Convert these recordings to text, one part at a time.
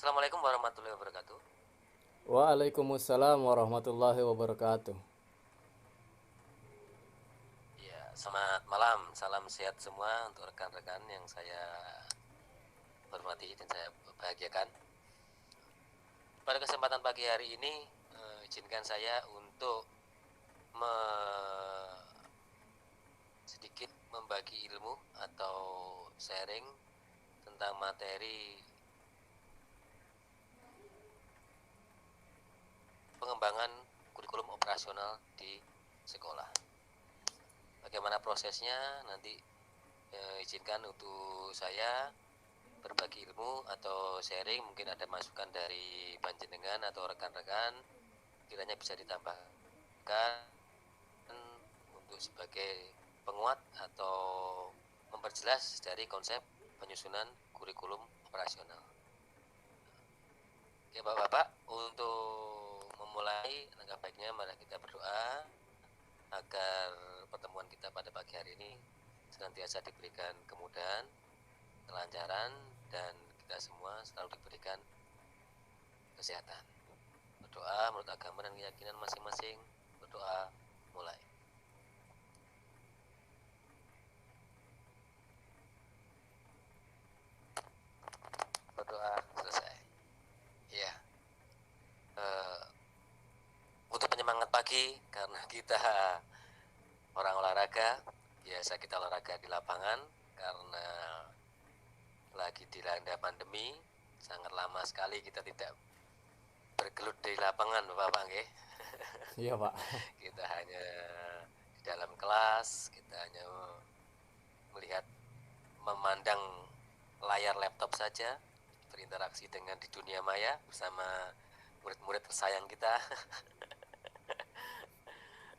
Assalamualaikum warahmatullahi wabarakatuh. Waalaikumsalam warahmatullahi wabarakatuh. Ya, selamat malam. Salam sehat semua untuk rekan-rekan yang saya hormati dan saya bahagiakan. Pada kesempatan pagi hari ini, izinkan saya untuk sedikit membagi ilmu atau sharing tentang materi pengembangan kurikulum operasional di sekolah. Bagaimana prosesnya nanti izinkan untuk saya berbagi ilmu atau sharing, mungkin ada masukan dari panjenengan atau rekan-rekan kiranya bisa ditambahkan untuk sebagai penguat atau memperjelas dari konsep penyusunan kurikulum operasional. Oke Bapak-bapak, untuk memulai langkah baiknya mari kita berdoa agar pertemuan kita pada pagi hari ini senantiasa diberikan kemudahan, kelancaran, dan kita semua selalu diberikan kesehatan. Berdoa menurut agama dan keyakinan masing-masing. Berdoa mulai. Berdoa selesai. Ya, untuk penyemangat pagi karena kita orang olahraga, biasa kita olahraga di lapangan karena lagi dilanda pandemi, sangat lama sekali kita tidak bergelut di lapangan, Bapak nggih. Iya, Pak. Kita hanya di dalam kelas, kita hanya melihat, memandang layar laptop saja, berinteraksi dengan di dunia maya bersama murid-murid tersayang kita.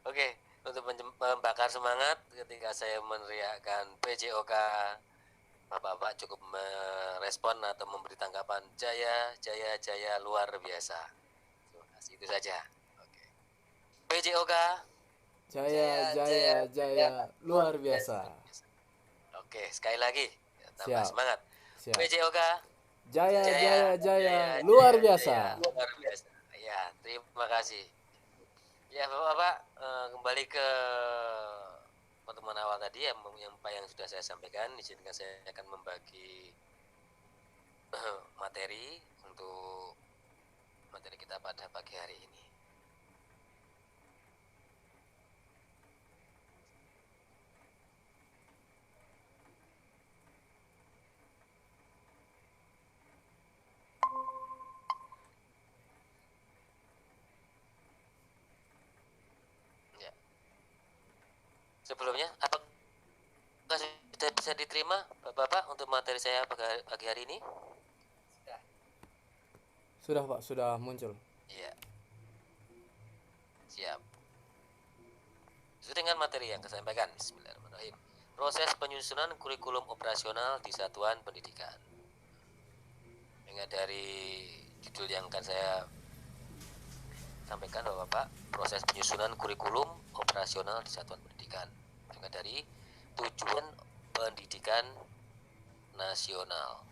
Oke, untuk membakar semangat ketika saya meneriakkan PJOK, Bapak-bapak cukup merespon atau memberi tanggapan jaya, jaya, jaya luar biasa. Terima kasih, itu saja. Oke. PJOK, Jaya, jaya, jaya, jaya, jaya jaya, luar luar biasa. biasa. Oke, sekali lagi, tambah Siap, semangat. siap. PJOK, Jaya, jaya, jaya, jaya, jaya, luar jaya, jaya biasa. luar biasa. Ya, terima kasih. Ya, Bapak-bapak, kembali ke pertemuan awal tadi yang sudah saya sampaikan. Izinkan saya akan membagi materi untuk materi kita pada pagi hari ini. Ya. Sebelumnya, apakah sudah bisa diterima, Bapak-bapak, untuk materi saya pagi hari ini? Sudah, Pak, sudah muncul. Iya, siap. Sesuai dengan materi yang saya sampaikan, Bismillahirrahmanirrahim. Proses penyusunan kurikulum operasional di satuan pendidikan. Ingat dari judul yang akan saya sampaikan, Bapak-bapak, proses penyusunan kurikulum operasional di satuan pendidikan. Ingat dari tujuan pendidikan nasional,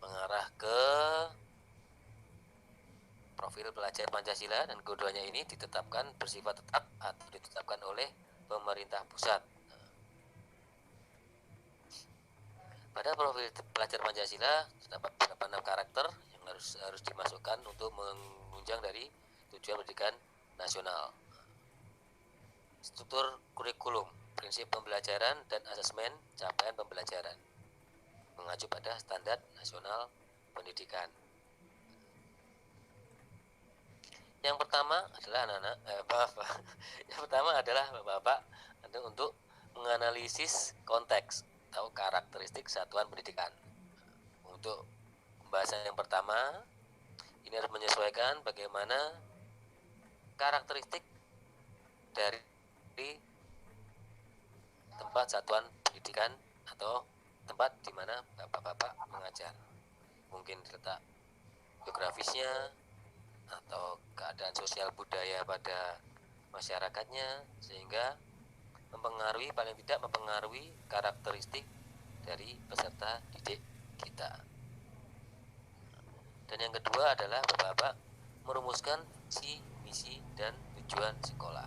mengarah ke profil pelajar Pancasila, dan keduanya ini ditetapkan bersifat tetap atau ditetapkan oleh pemerintah pusat. Pada profil pelajar Pancasila terdapat beberapa 6 karakter yang harus dimasukkan untuk menunjang dari tujuan pendidikan nasional. Struktur kurikulum, prinsip pembelajaran dan asesmen capaian pembelajaran mengacu pada standar nasional pendidikan. Yang pertama adalah yang pertama adalah Bapak untuk menganalisis konteks atau karakteristik satuan pendidikan. Untuk pembahasan yang pertama, ini harus menyesuaikan bagaimana karakteristik dari tempat satuan pendidikan atau tempat di mana Bapak-bapak mengajar. Mungkin letak geografisnya atau keadaan sosial budaya pada masyarakatnya, sehingga paling tidak mempengaruhi karakteristik dari peserta didik kita. Dan yang kedua adalah Bapak-Bapak merumuskan visi, misi, dan tujuan sekolah.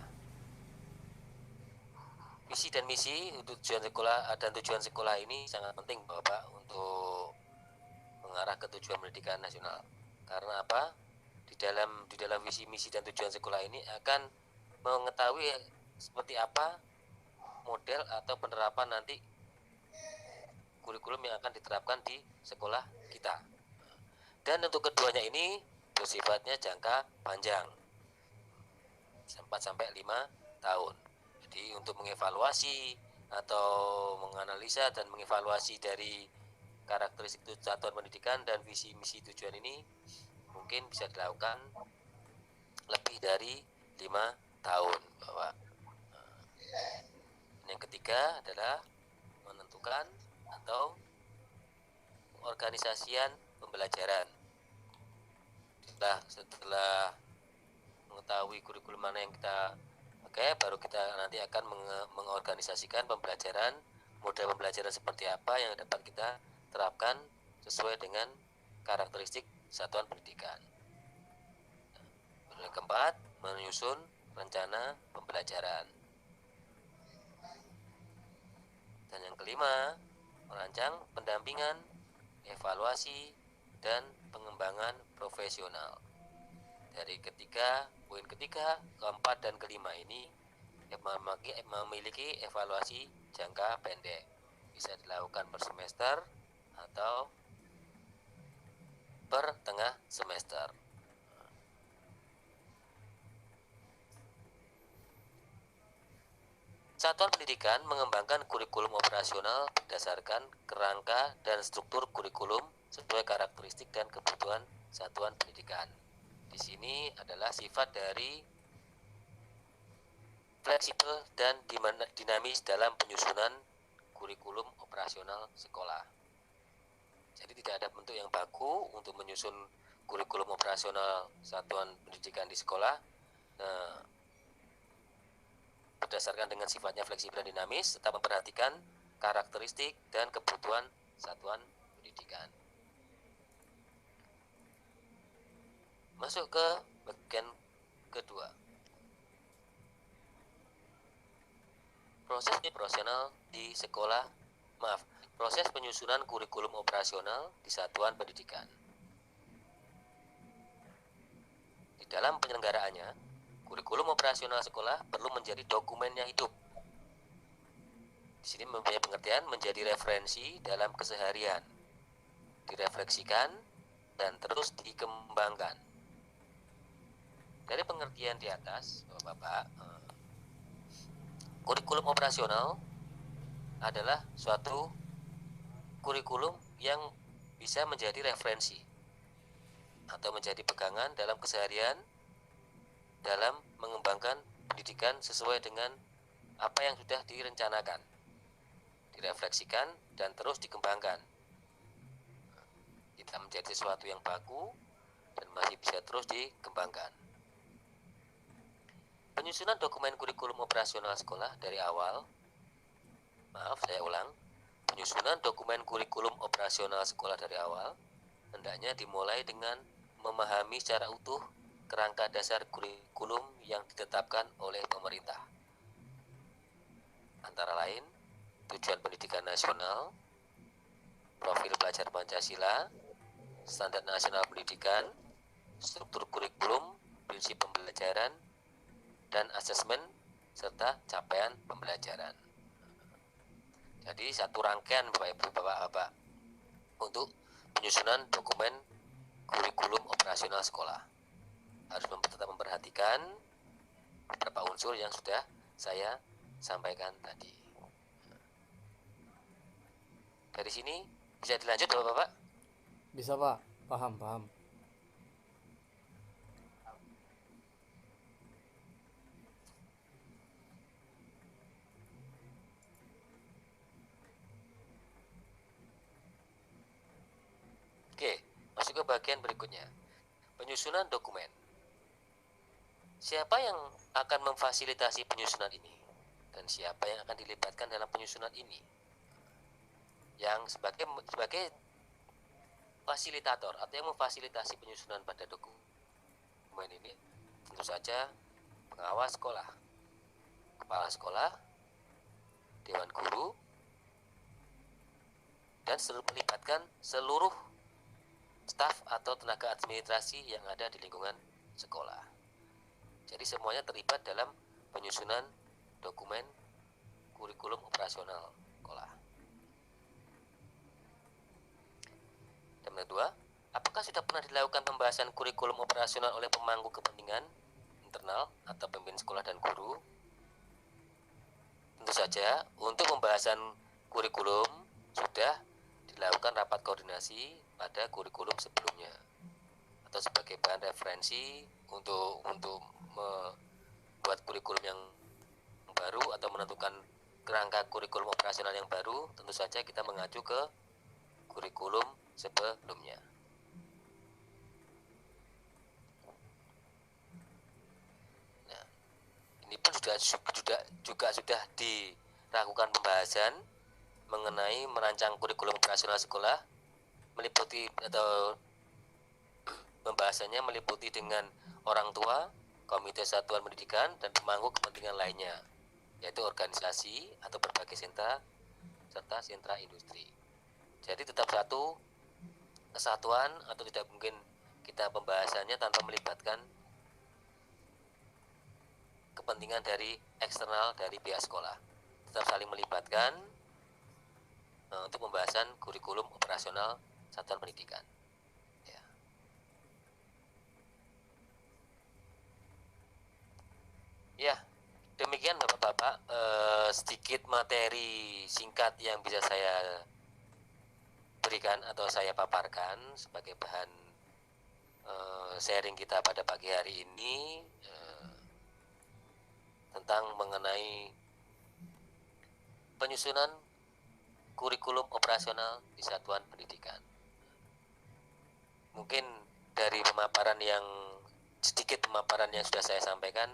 Visi dan misi tujuan sekolah dan tujuan sekolah ini sangat penting Bapak untuk mengarah ke tujuan pendidikan nasional. Karena apa? Di dalam visi, misi, dan tujuan sekolah ini akan mengetahui seperti apa model atau penerapan nanti kurikulum yang akan diterapkan di sekolah kita. Dan untuk keduanya ini bersifatnya jangka panjang 4-5 tahun. Jadi untuk mengevaluasi atau menganalisa dan mengevaluasi dari karakteristik satuan pendidikan dan visi misi tujuan ini mungkin bisa dilakukan lebih dari 5 tahun, Bapak. Yang ketiga adalah menentukan atau pengorganisasian pembelajaran. Setelah mengetahui kurikulum mana yang kita pakai, baru kita nanti akan mengorganisasikan pembelajaran, model pembelajaran seperti apa yang dapat kita terapkan sesuai dengan karakteristik satuan pendidikan. Yang keempat, menyusun rencana pembelajaran. Dan yang kelima, merancang pendampingan, evaluasi, dan pengembangan profesional. Dari poin ketiga, keempat, dan kelima ini memiliki evaluasi jangka pendek. Bisa dilakukan per semester atau per tengah semester. Satuan pendidikan mengembangkan kurikulum operasional berdasarkan kerangka dan struktur kurikulum sesuai karakteristik dan kebutuhan satuan pendidikan. Di sini adalah sifat dari fleksibel dan dinamis dalam penyusunan kurikulum operasional sekolah. Jadi tidak ada bentuk yang baku untuk menyusun kurikulum operasional satuan pendidikan di sekolah. Berdasarkan dengan sifatnya fleksibel dan dinamis, tetap memperhatikan karakteristik dan kebutuhan satuan pendidikan. Masuk ke bagian kedua. Proses operasional di sekolah, proses penyusunan kurikulum operasional di satuan pendidikan. Di dalam penyelenggaraannya, kurikulum operasional sekolah perlu menjadi dokumen yang hidup. Di sini mempunyai pengertian menjadi referensi dalam keseharian, direfleksikan dan terus dikembangkan. Dari pengertian di atas, Bapak, kurikulum operasional adalah suatu kurikulum yang bisa menjadi referensi atau menjadi pegangan dalam keseharian dalam mengembangkan pendidikan sesuai dengan apa yang sudah direncanakan, direfleksikan, dan terus dikembangkan. Tidak menjadi sesuatu yang baku dan masih bisa terus dikembangkan. Penyusunan dokumen kurikulum operasional sekolah dari awal, penyusunan dokumen kurikulum operasional sekolah dari awal hendaknya dimulai dengan memahami secara utuh kerangka dasar kurikulum yang ditetapkan oleh pemerintah. Antara lain, tujuan pendidikan nasional, profil pelajar Pancasila, standar nasional pendidikan, struktur kurikulum, prinsip pembelajaran, dan asesmen, serta capaian pembelajaran. Jadi satu rangkaian Bapak Ibu, Bapak-Bapak untuk penyusunan dokumen kurikulum operasional sekolah. Harus tetap memperhatikan beberapa unsur yang sudah saya sampaikan tadi. Dari sini bisa dilanjut Bapak-Bapak? Bisa Pak, paham. Oke, masuk ke bagian berikutnya. Penyusunan dokumen. Siapa yang akan memfasilitasi penyusunan ini? Dan siapa yang akan dilibatkan dalam penyusunan ini? Yang sebagai fasilitator atau yang memfasilitasi penyusunan pada dokumen ini tentu saja pengawas sekolah, kepala sekolah, dewan guru, dan melibatkan seluruh staf atau tenaga administrasi yang ada di lingkungan sekolah. Jadi semuanya terlibat dalam penyusunan dokumen kurikulum operasional sekolah. Dan kedua, apakah sudah pernah dilakukan pembahasan kurikulum operasional oleh pemangku kepentingan internal atau pemimpin sekolah dan guru? Tentu saja, untuk pembahasan kurikulum sudah dilakukan rapat koordinasi pada kurikulum sebelumnya atau sebagai bahan referensi untuk membuat kurikulum yang baru atau menentukan kerangka kurikulum operasional yang baru. Tentu saja kita mengacu ke kurikulum sebelumnya. Nah, ini pun juga sudah dilakukan pembahasan mengenai merancang kurikulum operasional sekolah, meliputi atau pembahasannya meliputi dengan orang tua, komite satuan pendidikan, dan pemangku kepentingan lainnya, yaitu organisasi atau berbagai sentra serta sentra industri. Jadi tetap satu kesatuan atau tidak mungkin kita pembahasannya tanpa melibatkan kepentingan dari eksternal dari pihak sekolah. Tetap saling melibatkan untuk pembahasan kurikulum operasional satuan pendidikan. Ya, demikian Bapak-Bapak, sedikit materi singkat yang bisa saya berikan atau saya paparkan sebagai bahan sharing kita pada pagi hari ini tentang mengenai penyusunan kurikulum operasional di satuan pendidikan. Mungkin dari pemaparan yang sudah saya sampaikan,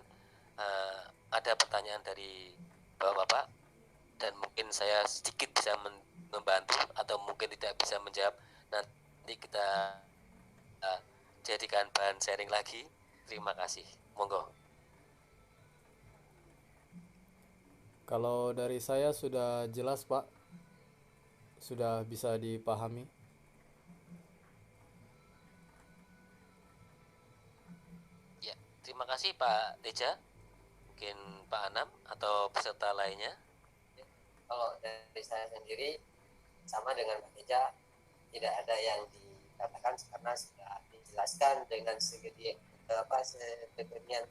ada pertanyaan dari Bapak-Bapak dan mungkin saya sedikit bisa membantu atau mungkin tidak bisa menjawab, nanti kita jadikan bahan sharing lagi. Terima kasih, monggo. Kalau dari saya sudah jelas Pak, sudah bisa dipahami. Ya, terima kasih Pak Teja. Mungkin Pak Anam atau peserta lainnya. Kalau dari saya sendiri sama dengan Pak Teja, tidak ada yang dikatakan karena sudah dijelaskan dengan sedemikian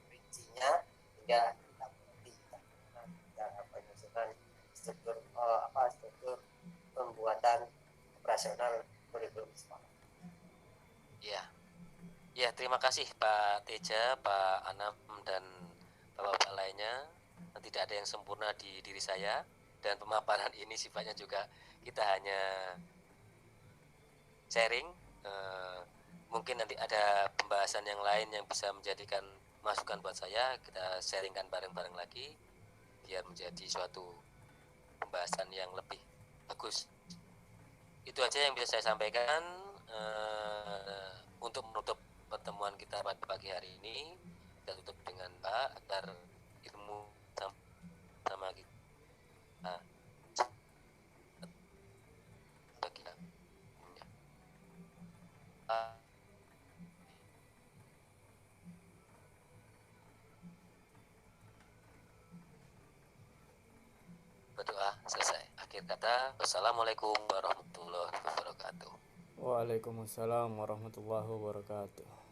rincinya hingga kita mengerti cara penyusunan struktur pembuatan operasional kurikulum sekolah. Ya, terima kasih Pak Teja, Pak Anam dan Bapak-bapak lainnya. Tidak ada yang sempurna di diri saya dan pemaparan ini sifatnya juga kita hanya sharing. Mungkin nanti ada pembahasan yang lain yang bisa menjadikan masukan buat saya, kita sharingkan bareng-bareng lagi biar menjadi suatu pembahasan yang lebih bagus. Itu aja yang bisa saya sampaikan untuk menutup pertemuan kita pada pagi hari ini. Kita tutup dengan Pak agar ilmu sama kita bagi berdoa selesai. Akhir kata, wassalamualaikum warahmatullahi wabarakatuh. Waalaikumsalam warahmatullahi wabarakatuh.